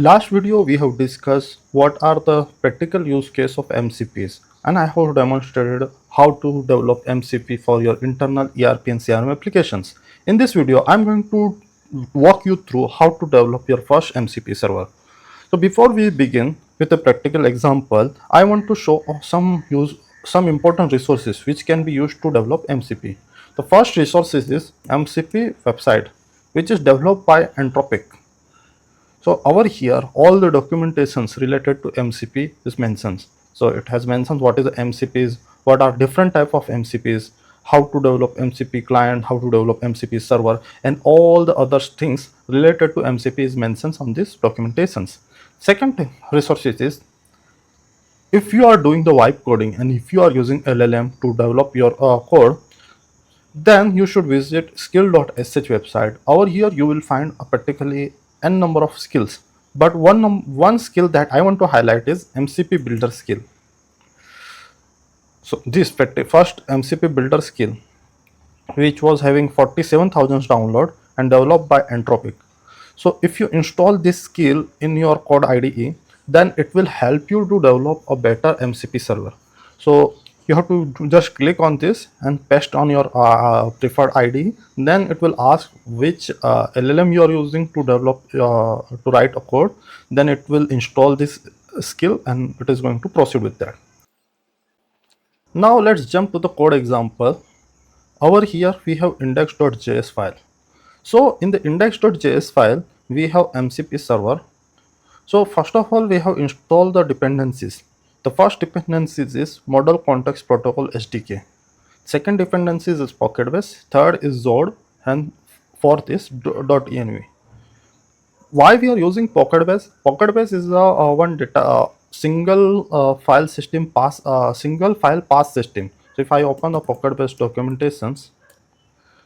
Last video we have discussed what are the practical use case of MCPs, and I have demonstrated how to develop MCP for your internal ERP and CRM applications. In this video I'm going to walk you through how to develop your first MCP server. So before we begin with a practical example, I want to show some important resources which can be used to develop MCP. The first resource is MCP website, which is developed by Anthropic. So over here, all the documentations related to MCP is mentioned. So it has mentioned what is the MCPs, what are different type of MCPs, how to develop MCP client, how to develop MCP server, and all the other things related to MCP is mentioned on these documentations. Second resource is if you are doing the vibe coding and if you are using LLM to develop your code, then you should visit skill.sh website. Over here you will find a particularly n number of skills, but one skill that I want to highlight is MCP Builder Skill. So this first MCP Builder Skill, which was having 47,000 download and developed by Anthropic. So if you install this skill in your code IDE, then it will help you to develop a better MCP server. So you have to just click on this and paste on your preferred IDE. Then it will ask which LLM you are using to develop to write a code. Then it will install this skill and it is going to proceed with that. Now let's jump to the code example. Over here we have index.js file. So in the index.js file we have MCP server. So first of all we have installed the dependencies. The first dependencies is Model Context Protocol SDK. Second dependencies is PocketBase. Third is Zod, and fourth is .env. Why we are using PocketBase? PocketBase is a one data single file system pass single file pass system. So if I open the PocketBase documentations,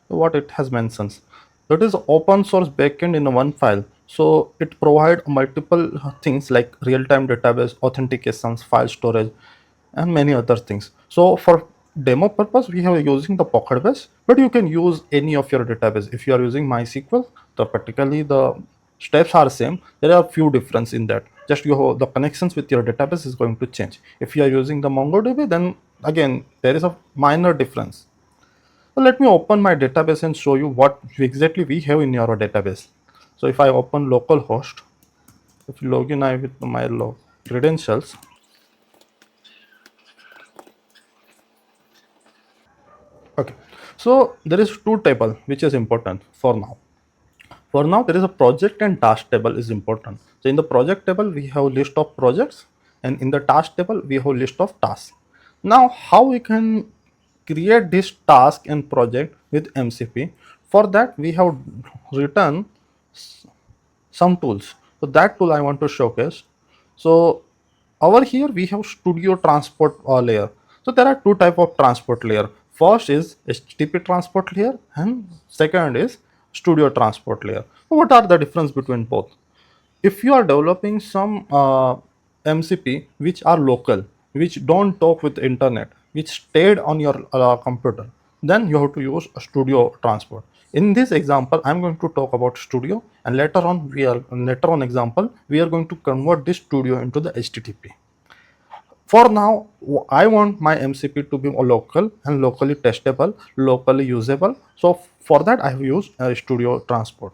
what it has mentions, it is open source backend in one file. So it provides multiple things like real-time database, authentications, file storage, and many other things. So for demo purpose we are using the PocketBase, but you can use any of your database. If you are using MySQL, particularly the steps are same. There are few difference in that. Just the connections with your database is going to change. If you are using the MongoDB, then again there is a minor difference. So let me open my database and show you what exactly we have in our database. So if I open localhost, if you log in with my credentials, okay. So there is two table which is important for now. For now there is a project and task table is important. So in the project table we have list of projects, and in the task table we have list of tasks. Now how we can create this task and project with MCP? For that we have written some tools. So that tool I want to showcase. So over here we have Stdio transport layer. So there are two type of transport layer. First is HTTP transport layer and second is Stdio transport layer. So what are the difference between both? If you are developing some MCP which are local, which don't talk with internet, which stayed on your computer, then you have to use a Stdio transport. In this example I'm going to talk about Stdio, and later on example we are going to convert this Stdio into the HTTP. For now I want my MCP to be local and locally testable, locally usable. So for that I have used Stdio transport.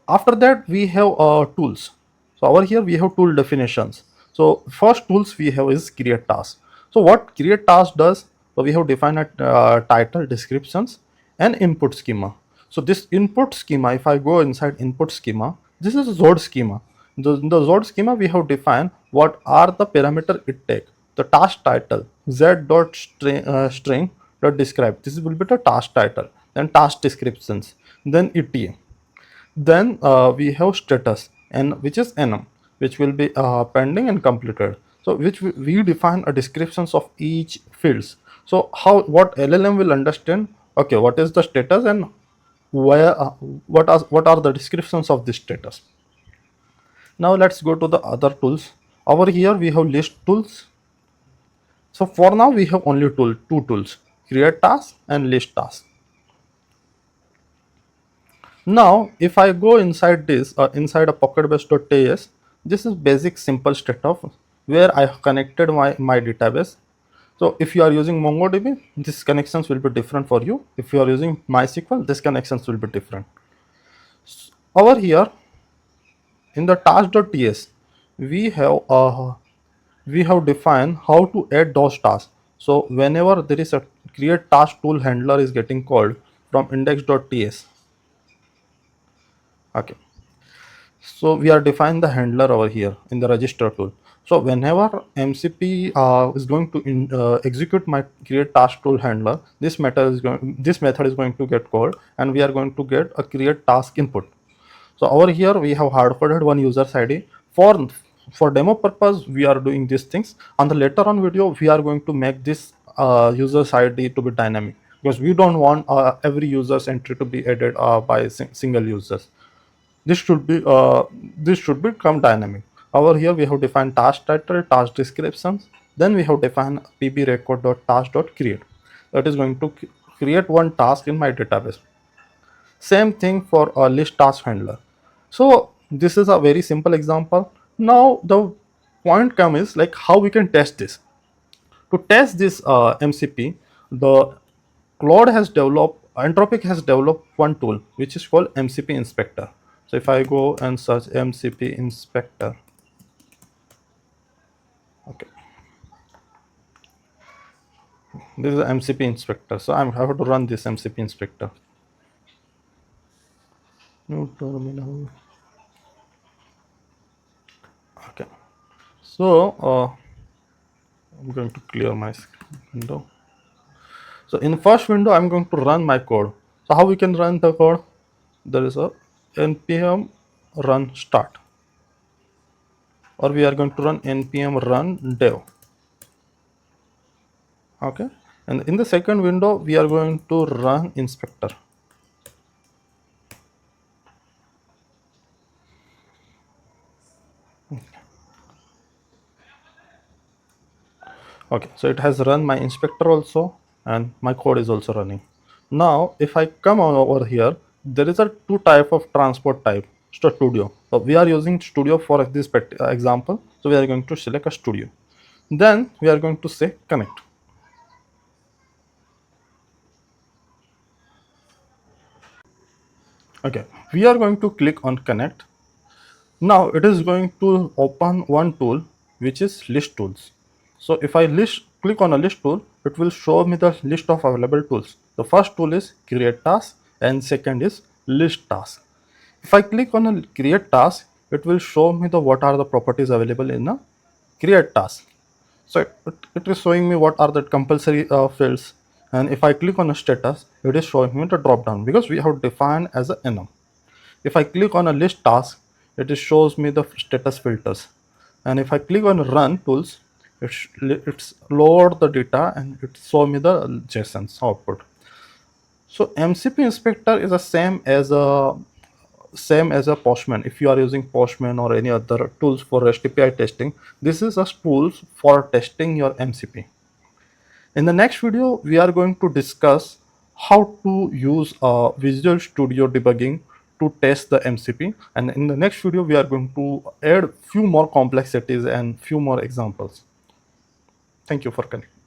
After that we have tools. So over here we have tool definitions. So first tools we have is create task. So what create task does, so we have defined a title, descriptions, and input schema. So this input schema, if I go inside input schema, this is Zod schema. In the Zod schema we have defined what are the parameter it take. The task title z.string dot describe, this will be the task title, then task descriptions, then ETA. Then we have status, and which is enum, which will be pending and completed. So which we define a descriptions of each fields. So what LLM will understand, okay, what is the status and where what are the descriptions of this status. Now let's go to the other tools. Over here we have list tools. So for now we have only two tools, create task and list task. Now if I go inside this inside a PocketBase.ts, this is basic simple setup where I have connected my database. So if you are using MongoDB, these connections will be different for you. If you are using MySQL, these connections will be different. Over here in the task.ts, we have defined how to add those tasks. So whenever there is a create task tool handler is getting called from index.ts. Okay. So we are defining the handler over here in the register tool. So whenever MCP is going to execute my create task tool handler, this method is going to get called, and we are going to get a create task input. So over here we have hard coded one user's ID. For demo purpose, we are doing these things. On the later on video, we are going to make this user's ID to be dynamic, because we don't want every user's entry to be added by single users. This should become dynamic. Over here we have defined task title, task descriptions. Then we have defined pb record.task.create. That is going to create one task in my database. Same thing for a list task handler. So this is a very simple example. Now the point comes is like how we can test this. To test this MCP, the Anthropic has developed one tool which is called MCP Inspector. So if I go and search MCP Inspector, okay, this is MCP Inspector. So I have to run this MCP Inspector. New terminal. Okay. So I'm going to clear my window. So in first window, I'm going to run my code. So how we can run the code? There is a npm run start, or we are going to run npm run dev. Okay, and in the second window, we are going to run inspector. Okay, so it has run my inspector also, and my code is also running. Now if I come on over here, there is a two type of transport type. Studio. So we are using Studio for this example. So we are going to select a Studio. Then we are going to say connect. Okay, we are going to click on connect. Now it is going to open one tool which is list tools. So if I click on a list tool, it will show me the list of available tools. The first tool is create task and second is list task. If I click on a create task, it will show me the what are the properties available in a create task. So it is showing me what are the compulsory fields, and if I click on a status, it is showing me the drop down because we have defined as a enum. If I click on a list task, it shows me the status filters, and if I click on run tools, it's lowered the data and it show me the JSON output. So MCP Inspector is the same as a Postman. If you are using Postman or any other tools for REST API testing, this is a tools for testing your MCP. In the next video, we are going to discuss how to use Visual Studio debugging to test the MCP. And in the next video, we are going to add few more complexities and few more examples. Thank you for connecting.